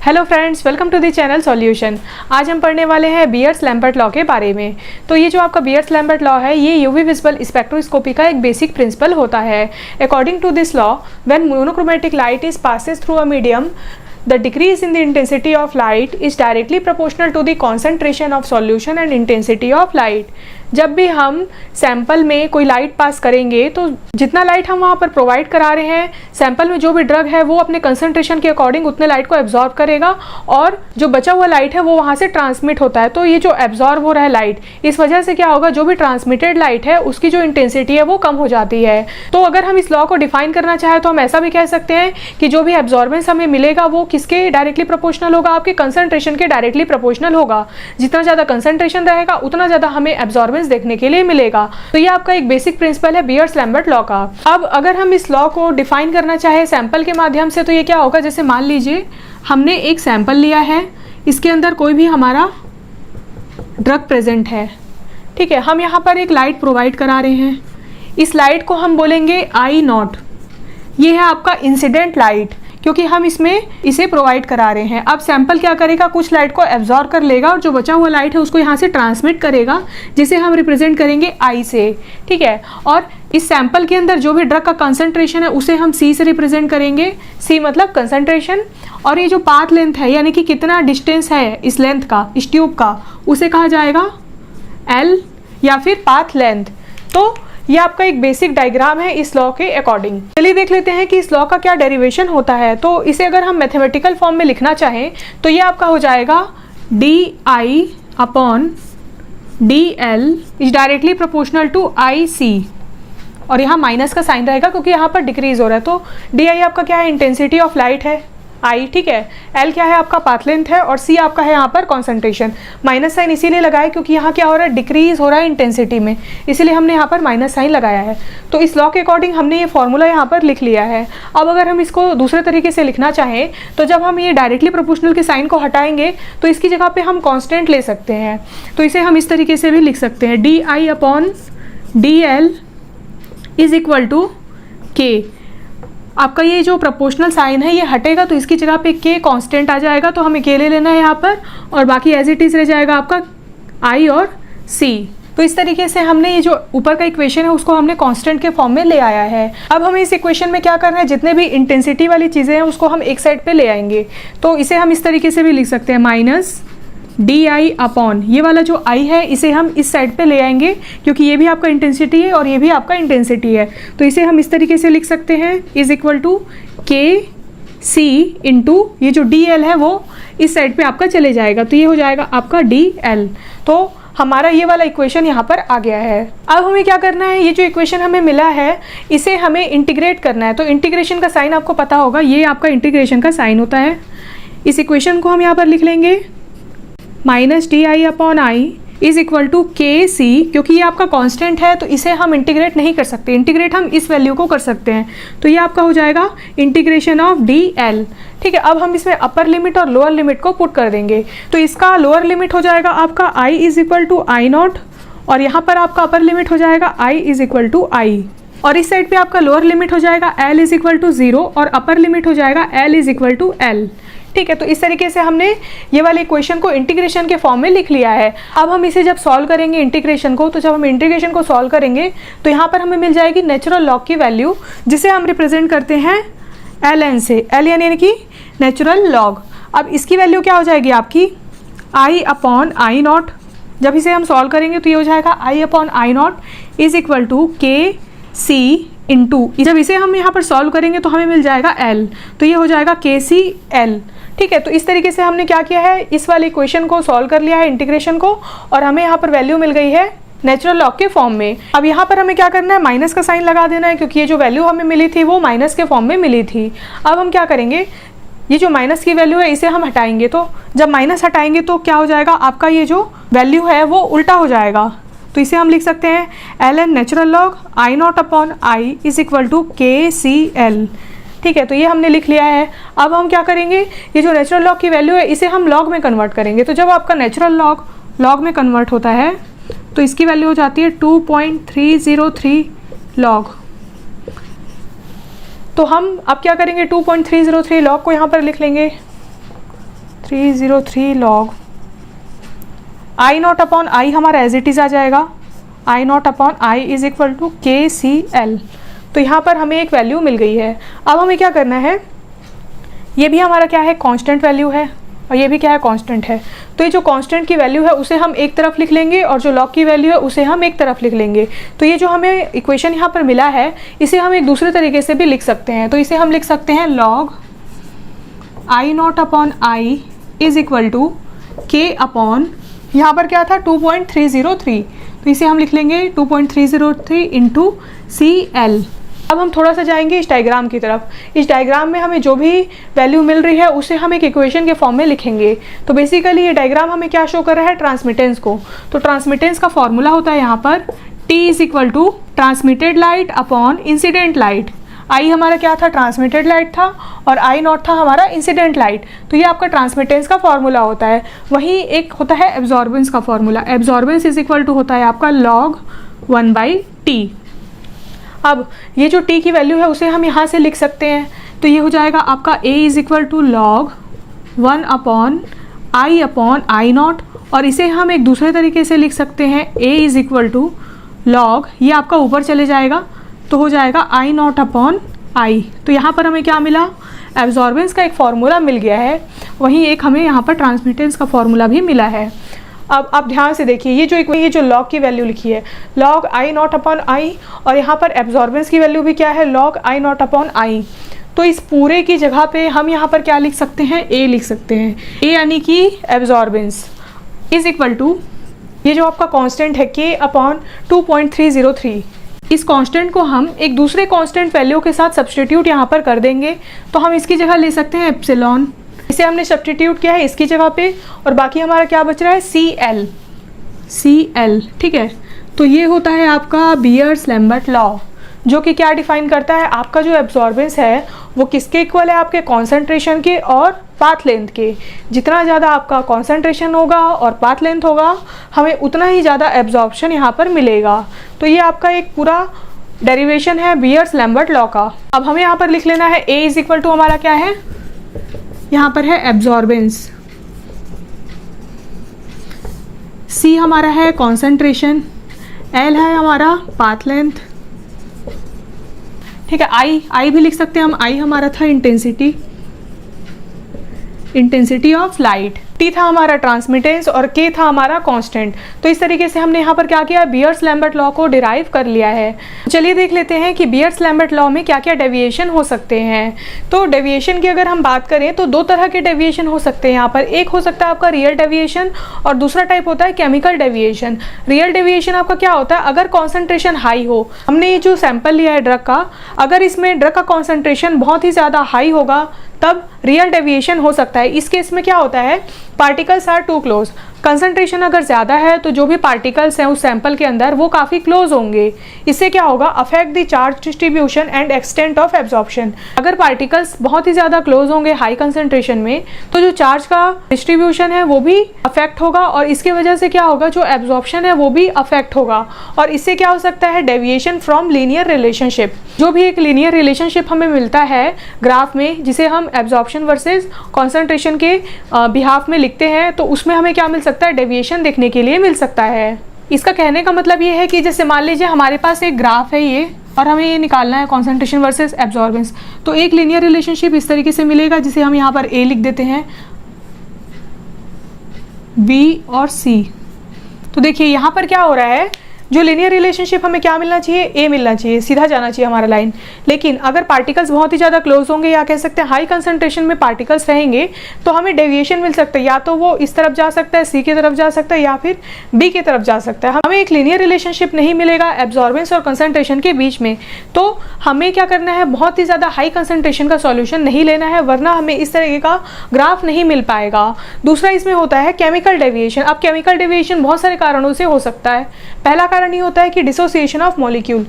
Hello friends, welcome to the channel solution. आज हम पढ़ने वाले हैं बियर्स-लैम्बर्ट लॉ के बारे में। तो ये जो आपका बियर्स-लैम्बर्ट लॉ है, ये यूवी विजिबल स्पेक्ट्रोस्कोपी का एक बेसिक प्रिंसिपल होता है। According to this law, when monochromatic light is passes through a medium, the decrease in the intensity of light is directly proportional to the concentration of solution and intensity of light। जब भी हम sample में कोई light pass करेंगे तो जितना light हम वहाँ पर प्रोवाइड करा रहे हैं, सैंपल में जो भी ड्रग है वो अपने कंसंट्रेशन के अकॉर्डिंग उतने लाइट को एब्जॉर्ब करेगा और जो बचा हुआ लाइट है वो वहाँ से ट्रांसमिट होता है। तो ये जो एब्जॉर्ब हो रहा है लाइट, इस वजह से क्या होगा, जो भी ट्रांसमिटेड लाइट है उसकी जो इंटेंसिटी है वो कम हो जाती है। तो अगर हम इस लॉ को डिफाइन करना चाहें तो हम ऐसा भी कह सकते हैं कि जो भी एब्जॉर्बेंस हमें मिलेगा वो किसके डायरेक्टली प्रोपोर्शनल होगा, आपके कंसंट्रेशन के डायरेक्टली प्रोपोर्शनल होगा। जितना ज़्यादा कंसंट्रेशन रहेगा उतना ज़्यादा हमें एब्जॉर्बेंस देखने के लिए मिलेगा। तो ये आपका एक बेसिक प्रिंसिपल है बियर्स-लैम्बर्ट लॉ का। अब अगर हम इस लॉ को डिफाइन करना चाहे सैंपल के माध्यम से, तो ये क्या होगा, जैसे मान लीजिए हमने एक सैंपल लिया है, इसके अंदर कोई भी हमारा ड्रग प्रेजेंट है, ठीक है। हम यहाँ पर एक लाइट प्रोवाइड करा रहे हैं, इस लाइट को हम बोलेंगे आई नॉट। ये है आपका इंसिडेंट लाइट, क्योंकि हम इसमें इसे प्रोवाइड करा रहे हैं। अब सैंपल क्या करेगा, कुछ लाइट को एब्जॉर्ब कर लेगा और जो बचा हुआ लाइट है उसको यहाँ से ट्रांसमिट करेगा, जिसे हम रिप्रेजेंट करेंगे आई से, ठीक है। और इस सैंपल के अंदर जो भी ड्रग का कंसंट्रेशन है उसे हम सी से रिप्रेजेंट करेंगे। सी मतलब कंसंट्रेशन, और ये जो पाथ लेंथ है यानी कि कितना डिस्टेंस है इस लेंथ का, इस ट्यूब का, उसे कहा जाएगा एल या फिर पाथ लेंथ। तो ये आपका एक बेसिक डायग्राम है इस लॉ के अकॉर्डिंग। चलिए देख लेते हैं कि इस लॉ का क्या डेरिवेशन होता है। तो इसे अगर हम मैथमेटिकल फॉर्म में लिखना चाहें तो ये आपका हो जाएगा D I upon D L is directly proportional to I C, और यहाँ माइनस का साइन रहेगा क्योंकि यहाँ पर डिक्रीज हो रहा है। तो डी आई आपका क्या है, इंटेंसिटी ऑफ लाइट है आई, ठीक है। एल क्या है, आपका पाथ लेंथ है, और सी आपका है यहाँ पर कॉन्सेंट्रेशन। माइनस साइन इसीलिए लगाया क्योंकि यहाँ क्या हो रहा है, डिक्रीज हो रहा है इंटेंसिटी में, इसीलिए हमने यहाँ पर माइनस साइन लगाया है। तो इस लॉ के अकॉर्डिंग हमने ये फॉर्मूला यहाँ पर लिख लिया है। अब अगर हम इसको दूसरे तरीके से लिखना चाहें तो जब हम ये डायरेक्टली प्रोपोर्शनल के साइन को हटाएंगे तो इसकी जगह पे हम कॉन्स्टेंट ले सकते हैं। तो इसे हम इस तरीके से भी लिख सकते हैं, D I upon D L is equal to K. आपका ये जो प्रोपोर्शनल साइन है ये हटेगा तो इसकी जगह पे के कांस्टेंट आ जाएगा, तो हमें के ले लेना है यहाँ पर, और बाकी एज इट इज रह जाएगा आपका आई और सी। तो इस तरीके से हमने ये जो ऊपर का इक्वेशन है उसको हमने कांस्टेंट के फॉर्म में ले आया है। अब हमें इस इक्वेशन में क्या करना है, जितने भी इंटेंसिटी वाली चीज़ें हैं उसको हम एक साइड पे ले आएंगे। तो इसे हम इस तरीके से भी लिख सकते हैं, माइनस डी आई अपॉन ये वाला जो आई है इसे हम इस साइड पे ले आएंगे क्योंकि ये भी आपका इंटेंसिटी है और ये भी आपका इंटेंसिटी है। तो इसे हम इस तरीके से लिख सकते हैं, is equal to K C into ये जो डी एल है वो इस साइड पे आपका चले जाएगा, तो ये हो जाएगा आपका डी एल। तो हमारा ये वाला इक्वेशन यहाँ पर आ गया है। अब हमें क्या करना है, ये जो इक्वेशन हमें मिला है इसे हमें इंटीग्रेट करना है। तो इंटीग्रेशन का साइन आपको पता होगा, ये आपका इंटीग्रेशन का साइन होता है। इस इक्वेशन को हम यहाँ पर लिख लेंगे, minus D I upon I is equal to K C. क्योंकि ये आपका कांस्टेंट है तो इसे हम इंटीग्रेट नहीं कर सकते, इंटीग्रेट हम इस वैल्यू को कर सकते हैं। तो ये आपका हो जाएगा इंटीग्रेशन ऑफ डी एल, ठीक है। अब हम इसमें अपर लिमिट और लोअर लिमिट को पुट कर देंगे। तो इसका लोअर लिमिट हो जाएगा आपका I is equal to I not, और यहाँ पर आपका अपर लिमिट हो जाएगा I is equal to I, और इस साइड पे आपका लोअर लिमिट हो जाएगा एल इज इक्वल टू 0 और अपर लिमिट हो जाएगा L is equal to L, ठीक है। तो इस तरीके से हमने ये वाले इक्वेशन को इंटीग्रेशन के फॉर्म में लिख लिया है। अब हम इसे जब सॉल्व करेंगे इंटीग्रेशन को, तो जब हम इंटीग्रेशन को सॉल्व करेंगे तो यहाँ पर हमें मिल जाएगी नेचुरल लॉग की वैल्यू, जिसे हम रिप्रेजेंट करते हैं एल एन से, एल यानी कि नेचुरल लॉग। अब इसकी वैल्यू क्या हो जाएगी आपकी, आई अपॉन आई नॉट। जब इसे हम सॉल्व करेंगे तो ये हो जाएगा I upon I naught is equal to K C into, जब इसे हम यहाँ पर सॉल्व करेंगे तो हमें मिल जाएगा एल, तो ये हो जाएगा के सी एल, ठीक है। तो इस तरीके से हमने क्या किया है, इस वाले इक्वेशन को सॉल्व कर लिया है इंटीग्रेशन को, और हमें यहाँ पर वैल्यू मिल गई है नेचुरल लॉग के फॉर्म में। अब यहाँ पर हमें क्या करना है, माइनस का साइन लगा देना है क्योंकि ये जो वैल्यू हमें मिली थी वो माइनस के फॉर्म में मिली थी। अब हम क्या करेंगे, ये जो माइनस की वैल्यू है इसे हम हटाएंगे। तो जब माइनस हटाएंगे तो क्या हो जाएगा, आपका ये जो वैल्यू है वो उल्टा हो जाएगा। तो इसे हम लिख सकते हैं L N natural log I not upon I is equal to K C L, ठीक है। तो ये हमने लिख लिया है। अब हम क्या करेंगे, ये जो नेचुरल लॉग की वैल्यू है इसे हम लॉग में कन्वर्ट करेंगे। तो जब आपका नेचुरल लॉग लॉग में कन्वर्ट होता है तो इसकी वैल्यू हो जाती है 2.303 लॉग। तो हम अब क्या करेंगे, 2.303 लॉग को यहाँ पर लिख लेंगे, 2.303 log I not upon I हमारा एज इट इज़ आ जाएगा, I not upon I is equal to KCL। तो यहाँ पर हमें एक वैल्यू मिल गई है। अब हमें क्या करना है, ये भी हमारा क्या है, कांस्टेंट वैल्यू है, और ये भी क्या है, कांस्टेंट है। तो ये जो कांस्टेंट की वैल्यू है उसे हम एक तरफ लिख लेंगे और जो लॉग की वैल्यू है उसे हम एक तरफ लिख लेंगे। तो ये जो हमें इक्वेशन यहाँ पर मिला है इसे हम एक दूसरे तरीके से भी लिख सकते हैं। तो इसे हम लिख सकते हैं log I not upon I is equal to K upon, यहाँ पर क्या था 2.303, तो इसे हम लिख लेंगे 2.303 इंटू CL। अब हम थोड़ा सा जाएंगे इस डायग्राम की तरफ। इस डायग्राम में हमें जो भी वैल्यू मिल रही है उसे हम एक इक्वेशन के फॉर्म में लिखेंगे। तो बेसिकली ये डायग्राम हमें क्या शो कर रहा है, ट्रांसमिटेंस को। तो ट्रांसमिटेंस का फॉर्मूला होता है यहाँ पर T is equal to transmitted light upon incident light. I हमारा क्या था, ट्रांसमिटेड लाइट था, और आई नॉट था हमारा इंसिडेंट लाइट। तो ये आपका ट्रांसमिटेंस का फॉर्मूला होता है। वहीं एक होता है एब्जॉर्बेंस का formula. Absorbance is equal to होता है आपका log 1/T। अब ये जो T की वैल्यू है उसे हम यहाँ से लिख सकते हैं। तो ये हो जाएगा आपका A is equal to log 1 upon I not, और इसे हम एक दूसरे तरीके से लिख सकते हैं A is equal to log, ये आपका ऊपर चले जाएगा तो हो जाएगा आई नॉट अपॉन आई। तो यहाँ पर हमें क्या मिला, एब्जॉर्बेंस का एक फॉर्मूला मिल गया है, वहीं एक हमें यहाँ पर ट्रांसमिटेंस का फॉर्मूला भी मिला है। अब आप ध्यान से देखिए, ये जो लॉग की वैल्यू लिखी है लॉग आई नॉट अपॉन आई, और यहाँ पर एब्जॉर्बेंस की वैल्यू भी क्या है, लॉग आई नॉट अपॉन आई। तो इस पूरे की जगह पे हम यहाँ पर क्या लिख सकते हैं, ए लिख सकते हैं। ए यानी कि एब्जॉर्बेंस इज इक्वल टू, ये जो आपका कांस्टेंट है K अपॉन 2.303, इस कांस्टेंट को हम एक दूसरे कांस्टेंट वैल्यू के साथ सब्सटीट्यूट यहाँ पर कर देंगे। तो हम इसकी जगह ले सकते हैं एप्सिलॉन, इसे हमने सब्सटीट्यूट किया है इसकी जगह पे, और बाकी हमारा क्या बच रहा है, CL। ठीक है, तो ये होता है आपका बियर्स लैम्बर्ट लॉ, जो कि क्या डिफाइन करता है, आपका जो एब्जॉर्बेंस है वो किसके इक्वल है, आपके कॉन्सेंट्रेशन के और पाथ लेंथ के। जितना ज़्यादा आपका कॉन्सेंट्रेशन होगा और पाथ लेंथ होगा, हमें उतना ही ज़्यादा एब्जॉर्प्शन यहाँ पर मिलेगा। तो ये आपका एक पूरा डेरिवेशन है बियर्स लैम्बर्ट लॉ का। अब हमें यहाँ पर लिख लेना है A इज इक्वल टू हमारा क्या है, यहाँ पर है एब्जॉर्बेंस, C हमारा है कॉन्सेंट्रेशन, L है हमारा पाथ लेंथ, ठीक है। आई भी लिख सकते हैं हम, आई हमारा था इंटेंसिटी ऑफ लाइट, टी था हमारा ट्रांसमिटेंस, और के था हमारा कांस्टेंट। तो इस तरीके से हमने यहाँ पर क्या किया, बियर्स लैम्बर्ट लॉ को डिराइव कर लिया है। चलिए देख लेते हैं कि बियर्स लैम्बर्ट लॉ में क्या क्या डेविएशन हो सकते हैं। तो डेविएशन की अगर हम बात करें तो दो तरह के डेविएशन हो सकते हैं यहाँ पर। एक हो सकता है आपका रियल डेविएशन, और दूसरा टाइप होता है केमिकल डेविएशन। रियल डेविएशन आपका क्या होता है, अगर कॉन्सेंट्रेशन हाई हो, हमने ये जो सैंपल लिया है ड्रग का, अगर इसमें ड्रग का कॉन्सेंट्रेशन बहुत ही ज़्यादा हाई होगा तब रियल डेविएशन हो सकता है। इस केस में क्या होता है, particles are too close. Concentration अगर ज़्यादा है तो जो भी पार्टिकल्स हैं उस सैंपल के अंदर वो काफ़ी क्लोज होंगे। इससे क्या होगा, affect the charge distribution and extent of absorption. अगर पार्टिकल्स बहुत ही ज़्यादा क्लोज होंगे हाई कंसंट्रेशन में, तो जो चार्ज का डिस्ट्रीब्यूशन है वो भी अफेक्ट होगा, और इसकी वजह से क्या होगा, जो एब्जॉर्प्शन है वो भी अफेक्ट होगा। और इससे क्या हो सकता है, डेविएशन फ्रॉम लीनियर रिलेशनशिप। जो भी एक लीनियर रिलेशनशिप हमें मिलता है ग्राफ में, जिसे हम एब्जॉर्प्शन वर्सेस कॉन्सेंट्रेशन के बिहाफ में लिखते हैं, तो उसमें हमें क्या मिल सकता है, डेविएशन देखने के लिए मिल सकता है। इसका कहने का मतलब ये है कि जैसे मान लीजिए हमारे पास एक ग्राफ है ये, और हमें ये निकालना है कॉन्सेंट्रेशन वर्सेस एब्जॉर्बेंस। तो एक लीनियर रिलेशनशिप इस तरीके से मिलेगा, जिसे हम यहाँ पर A लिख देते हैं, B और C। तो देखिए यहाँ पर क्या हो रहा है, जो लीनियर रिलेशनशिप हमें क्या मिलना चाहिए, ए मिलना चाहिए, सीधा जाना चाहिए हमारा लाइन। लेकिन अगर पार्टिकल्स बहुत ही ज़्यादा क्लोज होंगे, या कह सकते हैं हाई कंसंट्रेशन में पार्टिकल्स रहेंगे, तो हमें डेविएशन मिल सकता है। या तो वो इस तरफ जा सकता है, सी की तरफ जा सकता है, या फिर बी की तरफ जा सकता है। हमें एक लीनियर रिलेशनशिप नहीं मिलेगा एब्जॉर्बेंस और कंसंट्रेशन के बीच में। तो हमें क्या करना है, बहुत ही ज़्यादा हाई कंसंट्रेशन का सॉल्यूशन नहीं लेना है, वरना हमें इस तरीके का ग्राफ नहीं मिल पाएगा। दूसरा इसमें होता है केमिकल डेविएशन। अब केमिकल डेविएशन बहुत सारे कारणों से हो सकता है। पहला कारण ये होता है कि dissociation of molecule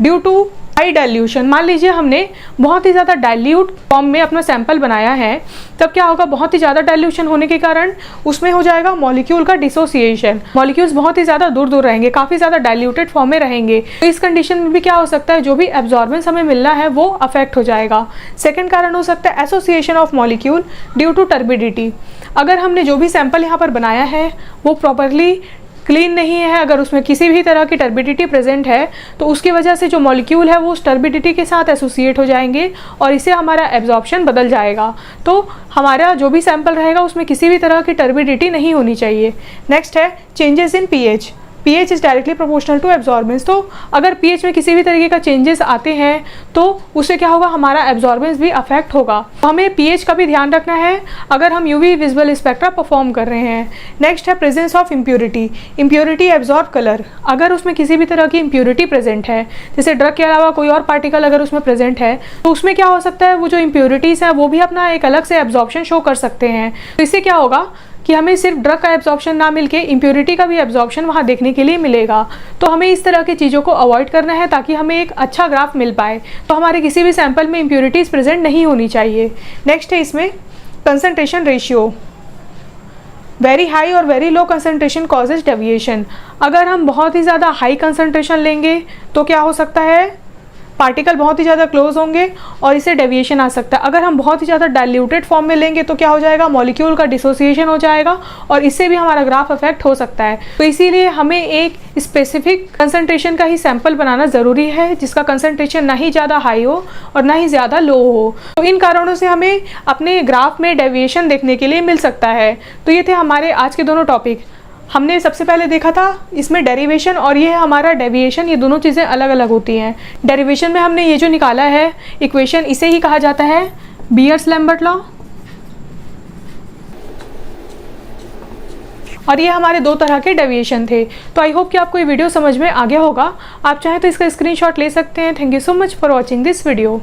due to high dilution, मान लीजिए हमने बहुत ही ज़्यादा डाइल्यूट फॉर्म में अपना सैंपल बनाया है, तब क्या होगा, बहुत ही ज़्यादा डाइल्यूशन होने के कारण उसमें हो जाएगा मॉलिक्यूल का डिसोसिएशन। मॉलिक्यूल्स बहुत ही ज़्यादा दूर दूर रहेंगे, काफ़ी ज़्यादा डाइल्यूटेड फॉर्म में रहेंगे। तो इस कंडीशन में भी क्या हो सकता है, जो भी एब्जॉर्बेंस हमें मिलना है वो अफेक्ट हो जाएगा। सेकेंड कारण हो सकता है association of molecule due to turbidity. अगर हमने जो भी सैंपल यहाँ पर बनाया है वो प्रॉपरली क्लीन नहीं है, अगर उसमें किसी भी तरह की टर्बिडिटी प्रेजेंट है, तो उसकी वजह से जो मॉलिक्यूल है वो उस टर्बिडिटी के साथ एसोसिएट हो जाएंगे और इससे हमारा एब्जॉर्प्शन बदल जाएगा। तो हमारा जो भी सैंपल रहेगा उसमें किसी भी तरह की टर्बिडिटी नहीं होनी चाहिए। नेक्स्ट है changes in pH. PH is directly proportional to absorbance. तो अगर पीएच में किसी भी तरीके का चेंजेस आते हैं तो उससे क्या होगा, हमारा एब्जॉर्बेंस भी अफेक्ट होगा। तो हमें पीएच का भी ध्यान रखना है अगर हम यूवी विजुअल स्पेक्ट्रा परफॉर्म कर रहे हैं। नेक्स्ट है presence of impurity. Impurity absorb colour, अगर उसमें किसी भी तरह की इम्प्योरिटी प्रेजेंट है, जैसे ड्रग के अलावा कोई और पार्टिकल अगर उसमें प्रेजेंट है, तो उसमें क्या हो सकता है, वो जो इम्प्योरिटीज़ हैं वो भी अपना एक अलग से एब्जॉर्प्शन शो कर सकते हैं। तो इससे क्या होगा कि हमें सिर्फ ड्रग का एब्जॉर्प्शन ना मिलके इम्प्योरिटी का भी एब्जॉर्प्शन वहाँ देखने के लिए मिलेगा। तो हमें इस तरह की चीज़ों को अवॉइड करना है ताकि हमें एक अच्छा ग्राफ मिल पाए। तो हमारे किसी भी सैंपल में इम्प्योरिटीज़ प्रेजेंट नहीं होनी चाहिए। नेक्स्ट है इसमें कंसंट्रेशन रेशियो। वेरी हाई और very low concentration causes deviation. अगर हम बहुत ही ज़्यादा हाई कंसंट्रेशन लेंगे तो क्या हो सकता है, पार्टिकल बहुत ही ज़्यादा क्लोज होंगे और इससे डेविएशन आ सकता है। अगर हम बहुत ही ज़्यादा डाइल्यूटेड फॉर्म में लेंगे तो क्या हो जाएगा, मॉलिक्यूल का डिसोसिएशन हो जाएगा और इससे भी हमारा ग्राफ अफेक्ट हो सकता है। तो इसीलिए हमें एक स्पेसिफिक कंसंट्रेशन का ही सैंपल बनाना ज़रूरी है, जिसका कंसंट्रेशन ना ही ज़्यादा हाई हो और ना ही ज़्यादा लो हो। तो इन कारणों से हमें अपने ग्राफ में डेविएशन देखने के लिए मिल सकता है। तो ये थे हमारे आज के दोनों टॉपिक। हमने सबसे पहले देखा था इसमें डेरिवेशन और ये है हमारा डेविएशन, ये दोनों चीज़ें अलग अलग होती हैं। डेरिवेशन में हमने ये जो निकाला है इक्वेशन, इसे ही कहा जाता है बीयर्स-लैम्बर्ट लॉ। और ये हमारे दो तरह के डेविएशन थे। तो आई होप कि आपको ये वीडियो समझ में आ गया होगा। आप चाहें तो इसका स्क्रीनशॉट ले सकते हैं। Thank you so much for watching this video.